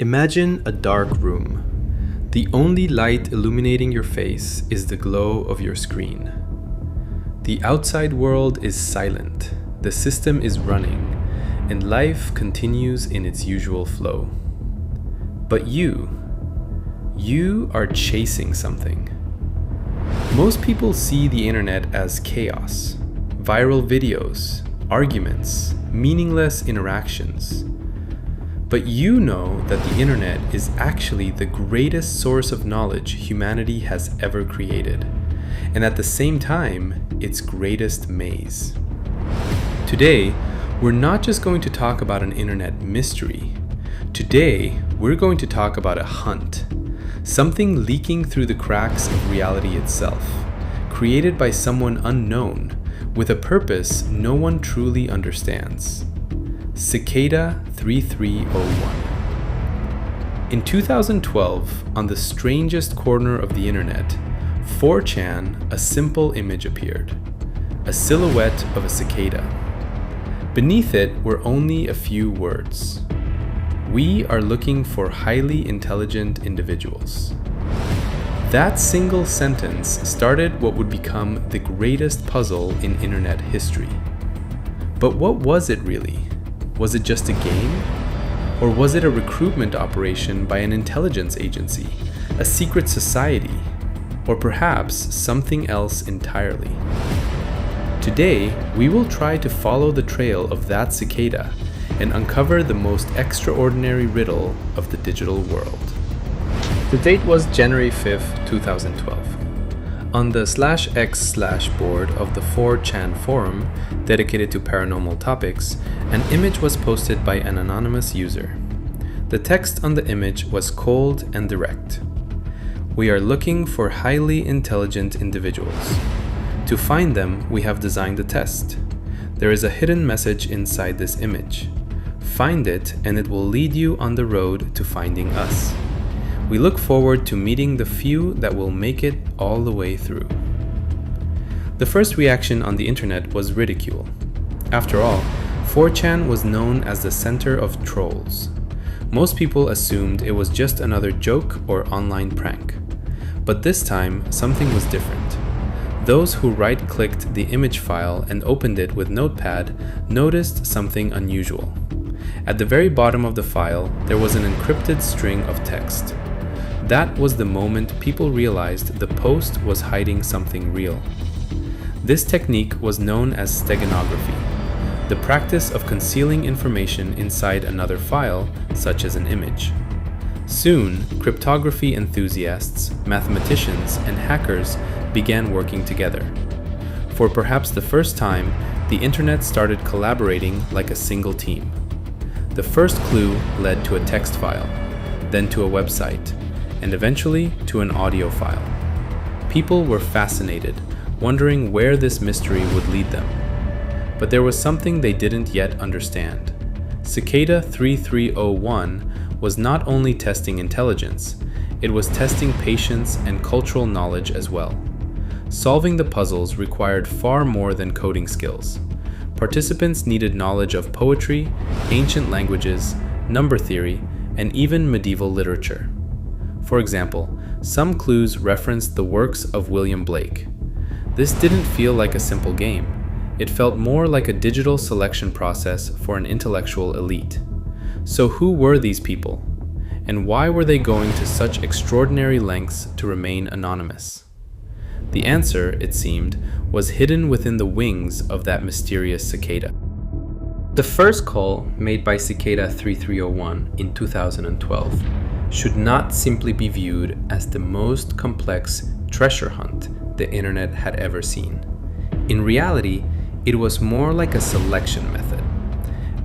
Imagine a dark room. The only light illuminating your face is the glow of your screen. The outside world is silent, the system is running, and life continues in its usual flow. But you are chasing something. Most people see the internet as chaos, viral videos, arguments, meaningless interactions. But you know that the internet is actually the greatest source of knowledge humanity has ever created, and at the same time, its greatest maze. Today, we're not just going to talk about an internet mystery. Today, we're going to talk about a hunt, something leaking through the cracks of reality itself, created by someone unknown, with a purpose no one truly understands. Cicada 3301. In 2012, on the strangest corner of the internet, 4chan, a simple image appeared. A silhouette of a cicada. Beneath it were only a few words. We are looking for highly intelligent individuals. That single sentence started what would become the greatest puzzle in internet history. But what was it really? Was it just a game? Or was it a recruitment operation by an intelligence agency, a secret society, or perhaps something else entirely? Today, we will try to follow the trail of that cicada and uncover the most extraordinary riddle of the digital world. The date was January 5th, 2012. On the /x/ board of the 4chan forum, dedicated to paranormal topics, an image was posted by an anonymous user. The text on the image was cold and direct. We are looking for highly intelligent individuals. To find them, we have designed a test. There is a hidden message inside this image. Find it, and it will lead you on the road to finding us. We look forward to meeting the few that will make it all the way through. The first reaction on the internet was ridicule. After all, 4chan was known as the center of trolls. Most people assumed it was just another joke or online prank. But this time, something was different. Those who right-clicked the image file and opened it with Notepad noticed something unusual. At the very bottom of the file, there was an encrypted string of text. That was the moment people realized the post was hiding something real. This technique was known as steganography, the practice of concealing information inside another file, such as an image. Soon, cryptography enthusiasts, mathematicians, and hackers began working together. For perhaps the first time, the internet started collaborating like a single team. The first clue led to a text file, then to a website, and eventually to an audio file. People were fascinated, wondering where this mystery would lead them. But there was something they didn't yet understand. Cicada 3301 was not only testing intelligence, it was testing patience and cultural knowledge as well. Solving the puzzles required far more than coding skills. Participants needed knowledge of poetry, ancient languages, number theory, and even medieval literature. For example, some clues referenced the works of William Blake. This didn't feel like a simple game. It felt more like a digital selection process for an intellectual elite. So who were these people? And why were they going to such extraordinary lengths to remain anonymous? The answer, it seemed, was hidden within the wings of that mysterious cicada. The first call made by Cicada 3301 in 2012 should not simply be viewed as the most complex treasure hunt the internet had ever seen. In reality, it was more like a selection method.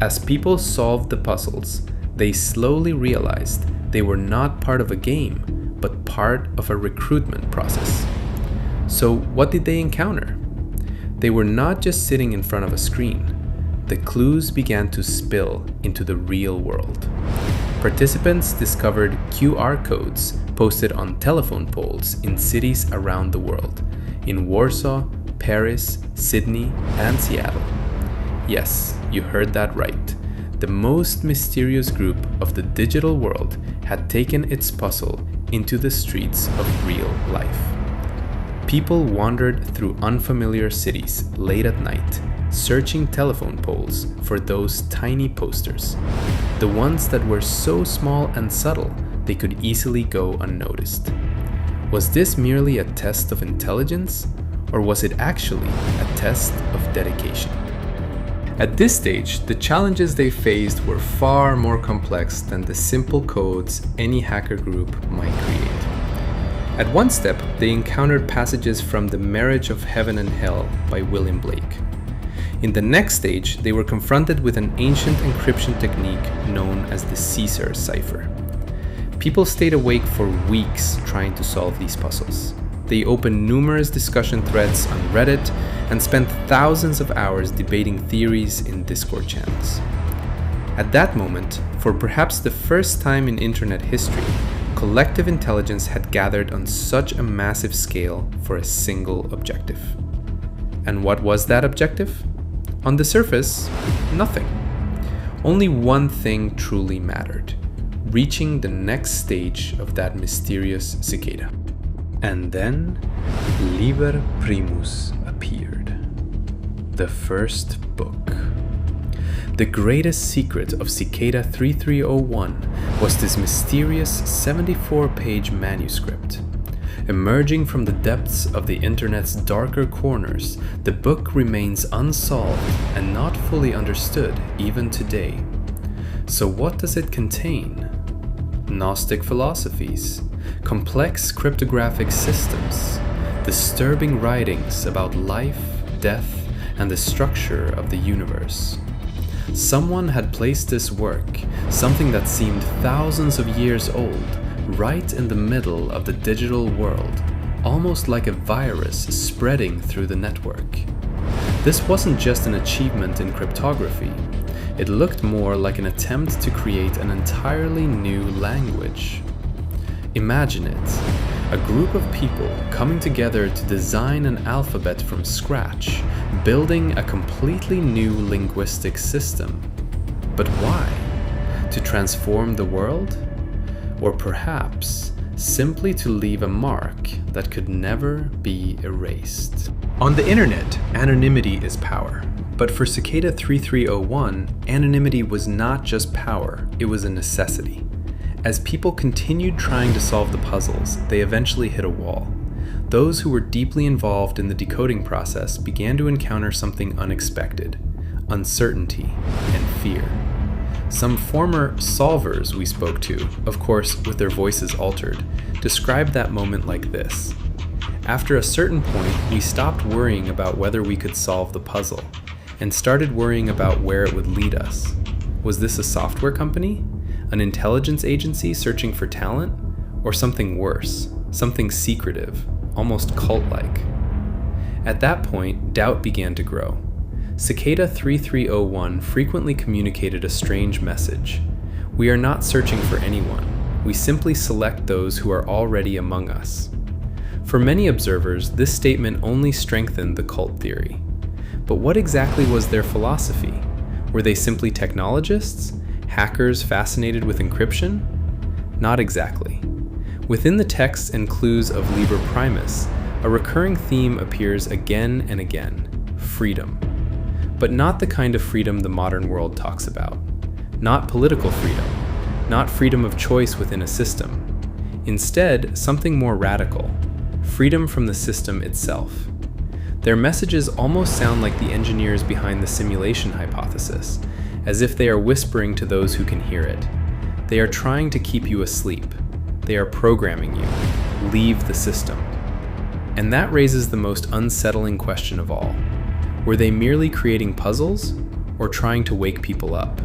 As people solved the puzzles, they slowly realized they were not part of a game, but part of a recruitment process. So what did they encounter? They were not just sitting in front of a screen. The clues began to spill into the real world. Participants discovered QR codes posted on telephone poles in cities around the world, in Warsaw, Paris, Sydney, and Seattle. Yes, you heard that right. the most mysterious group of the digital world had taken its puzzle into the streets of real life. People wandered through unfamiliar cities late at night, searching telephone poles for those tiny posters, the ones that were so small and subtle they could easily go unnoticed. Was this merely a test of intelligence, or was it actually a test of dedication? At this stage, the challenges they faced were far more complex than the simple codes any hacker group might create. At one step, they encountered passages from The Marriage of Heaven and Hell by William Blake. In the next stage, they were confronted with an ancient encryption technique known as the Caesar cipher. People stayed awake for weeks trying to solve these puzzles. They opened numerous discussion threads on Reddit and spent thousands of hours debating theories in Discord channels. At that moment, for perhaps the first time in internet history, collective intelligence had gathered on such a massive scale for a single objective. And what was that objective? On the surface, nothing. Only one thing truly mattered: reaching the next stage of that mysterious cicada. And then, Liber Primus appeared. The first book. The greatest secret of Cicada 3301 was this mysterious 74-page manuscript. Emerging from the depths of the internet's darker corners, the book remains unsolved and not fully understood even today. So what does it contain? Gnostic philosophies, complex cryptographic systems, disturbing writings about life, death, and the structure of the universe. Someone had placed this work, something that seemed thousands of years old, right in the middle of the digital world, almost like a virus spreading through the network. This wasn't just an achievement in cryptography. It looked more like an attempt to create an entirely new language. Imagine it, a group of people coming together to design an alphabet from scratch, building a completely new linguistic system. But why? To transform the world? Or perhaps simply to leave a mark that could never be erased? On the internet, anonymity is power. But for Cicada 3301, anonymity was not just power, it was a necessity. As people continued trying to solve the puzzles, they eventually hit a wall. Those who were deeply involved in the decoding process began to encounter something unexpected: uncertainty and fear. Some former solvers we spoke to, of course with their voices altered, described that moment like this: after a certain point, we stopped worrying about whether we could solve the puzzle, and started worrying about where it would lead us. Was this a software company? An intelligence agency searching for talent? Or something worse, something secretive, almost cult-like? At that point, doubt began to grow. Cicada 3301 frequently communicated a strange message. We are not searching for anyone. We simply select those who are already among us. For many observers, this statement only strengthened the cult theory. But what exactly was their philosophy? Were they simply technologists? Hackers fascinated with encryption? Not exactly. Within the texts and clues of Liber Primus, a recurring theme appears again and again: freedom. But not the kind of freedom the modern world talks about. Not political freedom. Not freedom of choice within a system. Instead, something more radical: freedom from the system itself. Their messages almost sound like the engineers behind the simulation hypothesis, as if they are whispering to those who can hear it. They are trying to keep you asleep. They are programming you. Leave the system. And that raises the most unsettling question of all. Were they merely creating puzzles, or trying to wake people up?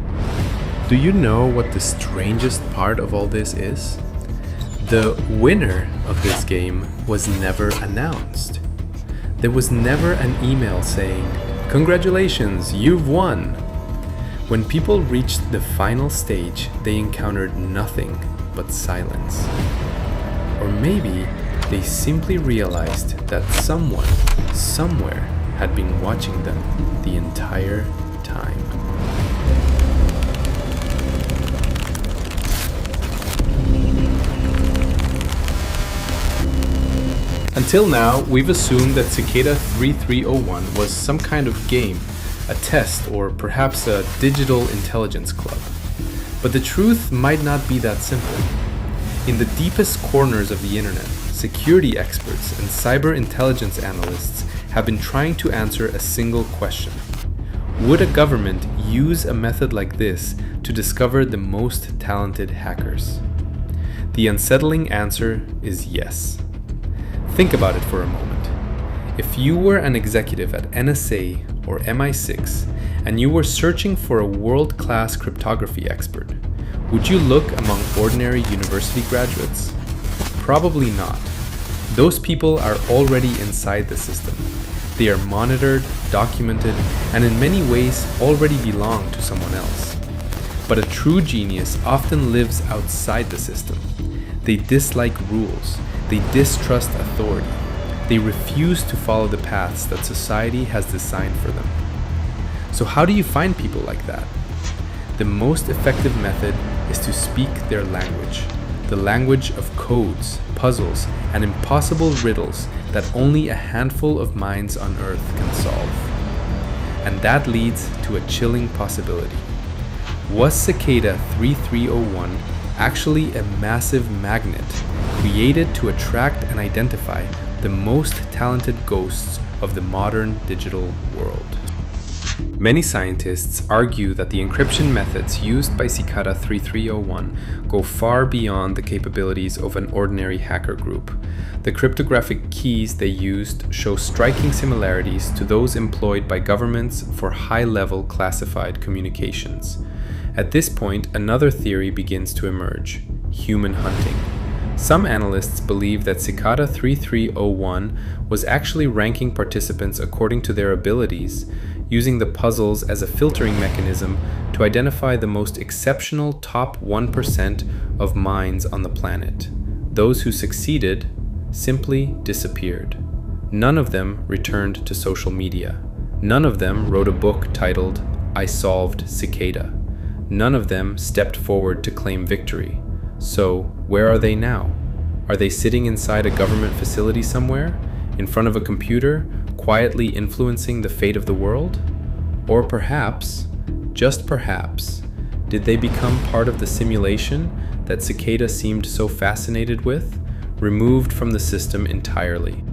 Do you know what the strangest part of all this is? The winner of this game was never announced. There was never an email saying, "Congratulations, you've won." When people reached the final stage, they encountered nothing but silence. Or maybe they simply realized that someone, somewhere, had been watching them the entire time. Until now, we've assumed that Cicada 3301 was some kind of game, a test, or perhaps a digital intelligence club. But the truth might not be that simple. In the deepest corners of the internet, security experts and cyber intelligence analysts have been trying to answer a single question. Would a government use a method like this to discover the most talented hackers? The unsettling answer is yes. Think about it for a moment. If you were an executive at NSA or MI6 and you were searching for a world-class cryptography expert, would you look among ordinary university graduates? Probably not. Those people are already inside the system. They are monitored, documented, and in many ways already belong to someone else. But a true genius often lives outside the system. They dislike rules. They distrust authority. They refuse to follow the paths that society has designed for them. So how do you find people like that? The most effective method is to speak their language, the language of codes, puzzles, and impossible riddles that only a handful of minds on Earth can solve. And that leads to a chilling possibility. Was Cicada 3301 actually a massive magnet created to attract and identify the most talented ghosts of the modern digital world? Many scientists argue that the encryption methods used by Cicada 3301 go far beyond the capabilities of an ordinary hacker group. The cryptographic keys they used show striking similarities to those employed by governments for high-level classified communications. At this point, another theory begins to emerge: human hunting. Some analysts believe that Cicada 3301 was actually ranking participants according to their abilities, using the puzzles as a filtering mechanism to identify the most exceptional top 1% of minds on the planet. Those who succeeded simply disappeared. None of them returned to social media. None of them wrote a book titled "Unsolved Cicada." None of them stepped forward to claim victory. So, where are they now? Are they sitting inside a government facility somewhere, in front of a computer, quietly influencing the fate of the world? Or perhaps, just perhaps, did they become part of the simulation that Cicada seemed so fascinated with, removed from the system entirely?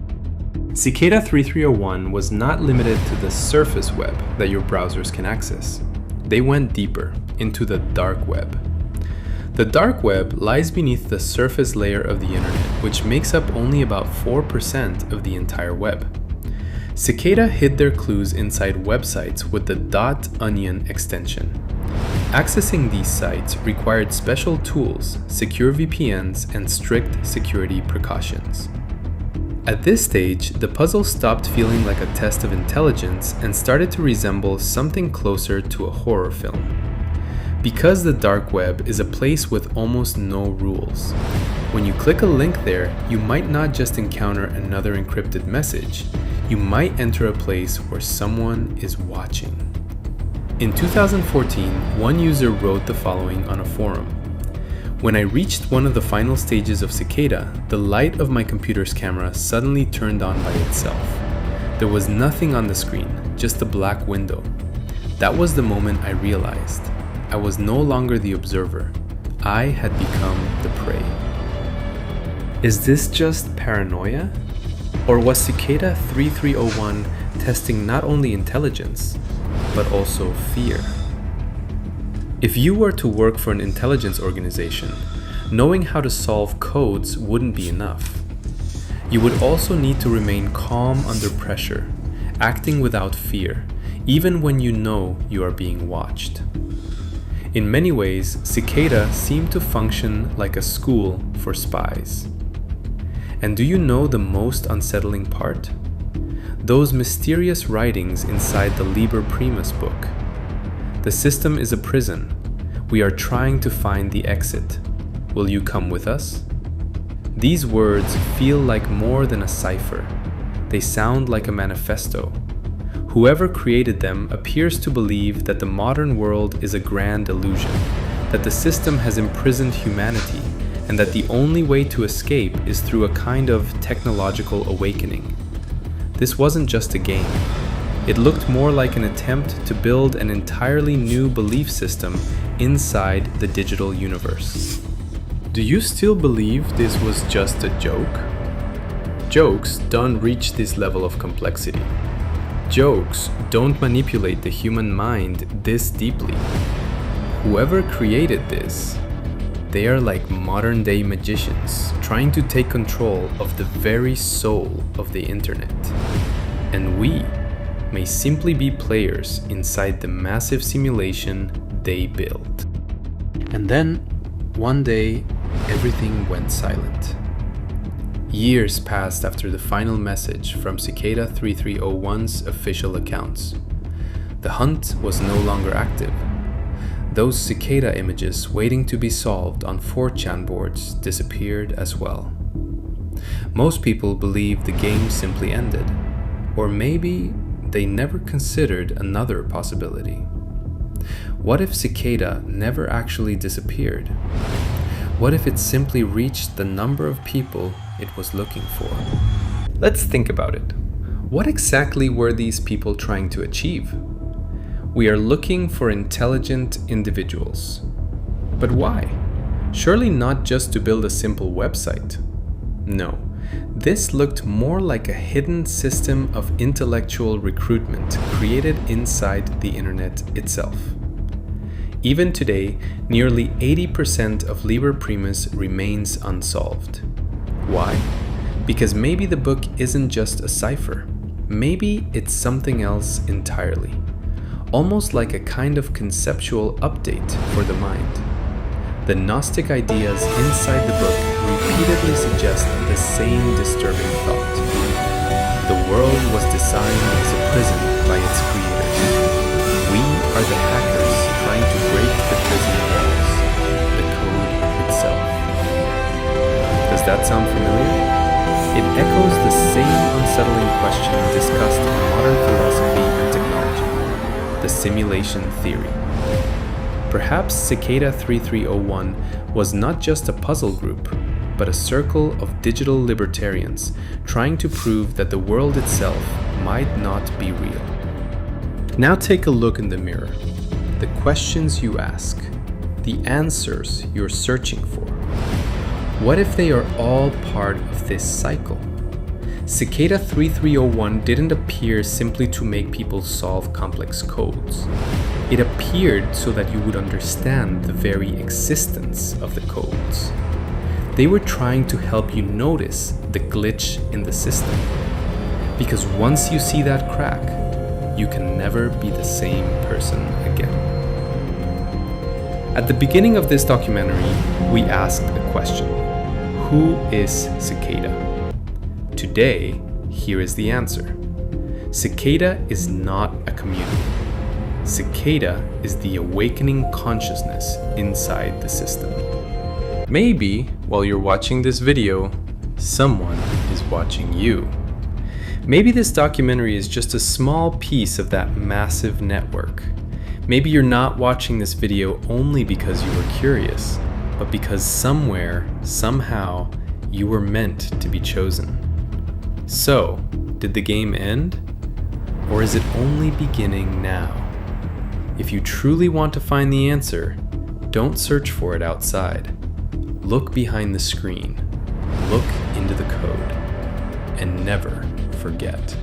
Cicada 3301 was not limited to the surface web that your browsers can access. They went deeper, into the dark web. The dark web lies beneath the surface layer of the internet, which makes up only about 4% of the entire web. Cicada hid their clues inside websites with the .onion extension. Accessing these sites required special tools, secure VPNs, and strict security precautions. At this stage, the puzzle stopped feeling like a test of intelligence and started to resemble something closer to a horror film. Because the dark web is a place with almost no rules. When you click a link there, you might not just encounter another encrypted message, you might enter a place where someone is watching. In 2014, one user wrote the following on a forum: "When I reached one of the final stages of Cicada, the light of my computer's camera suddenly turned on by itself. There was nothing on the screen, just a black window. That was the moment I realized I was no longer the observer. I had become the prey." Is this just paranoia? Or was Cicada 3301 testing not only intelligence, but also fear? If you were to work for an intelligence organization, knowing how to solve codes wouldn't be enough. You would also need to remain calm under pressure, acting without fear, even when you know you are being watched. In many ways, Cicada seemed to function like a school for spies. And do you know the most unsettling part? Those mysterious writings inside the Liber Primus book. The system is a prison. We are trying to find the exit. Will you come with us? These words feel like more than a cipher. They sound like a manifesto. Whoever created them appears to believe that the modern world is a grand illusion, that the system has imprisoned humanity, and that the only way to escape is through a kind of technological awakening. This wasn't just a game. It looked more like an attempt to build an entirely new belief system inside the digital universe. Do you still believe this was just a joke? Jokes don't reach this level of complexity. Jokes don't manipulate the human mind this deeply. Whoever created this, they are like modern-day magicians trying to take control of the very soul of the internet. And we may simply be players inside the massive simulation they built. And then, one day, everything went silent. Years passed after the final message from Cicada 3301's official accounts. The hunt was no longer active. Those Cicada images waiting to be solved on 4chan boards disappeared as well. Most people believe the game simply ended, or maybe they never considered another possibility. What if Cicada never actually disappeared? What if it simply reached the number of people it was looking for? Let's think about it. What exactly were these people trying to achieve? We are looking for intelligent individuals. But why? Surely not just to build a simple website. No, this looked more like a hidden system of intellectual recruitment created inside the internet itself. Even today, nearly 80% of Liber Primus remains unsolved. Why? Because maybe the book isn't just a cipher. Maybe it's something else entirely. Almost like a kind of conceptual update for the mind. The Gnostic ideas inside the book repeatedly suggest the same disturbing thought. The world was designed as a prison by its creators. We are the hackers trying to break the prison walls, the code itself. Does that sound familiar? It echoes the same unsettling question discussed in modern philosophy and technology, the simulation theory. Perhaps Cicada 3301 was not just a puzzle group, but a circle of digital libertarians trying to prove that the world itself might not be real. Now take a look in the mirror. The questions you ask, the answers you're searching for. What if they are all part of this cycle? Cicada 3301 didn't appear simply to make people solve complex codes. It appeared so that you would understand the very existence of the codes. They were trying to help you notice the glitch in the system. Because once you see that crack, you can never be the same person again. At the beginning of this documentary, we asked a question. Who is Cicada? Today, here is the answer. Cicada is not a community. Cicada is the awakening consciousness inside the system. Maybe, while you're watching this video, someone is watching you. Maybe this documentary is just a small piece of that massive network. Maybe you're not watching this video only because you were curious, but because somewhere, somehow, you were meant to be chosen. So, did the game end? Or is it only beginning now? If you truly want to find the answer, don't search for it outside. Look behind the screen, look into the code, and never forget.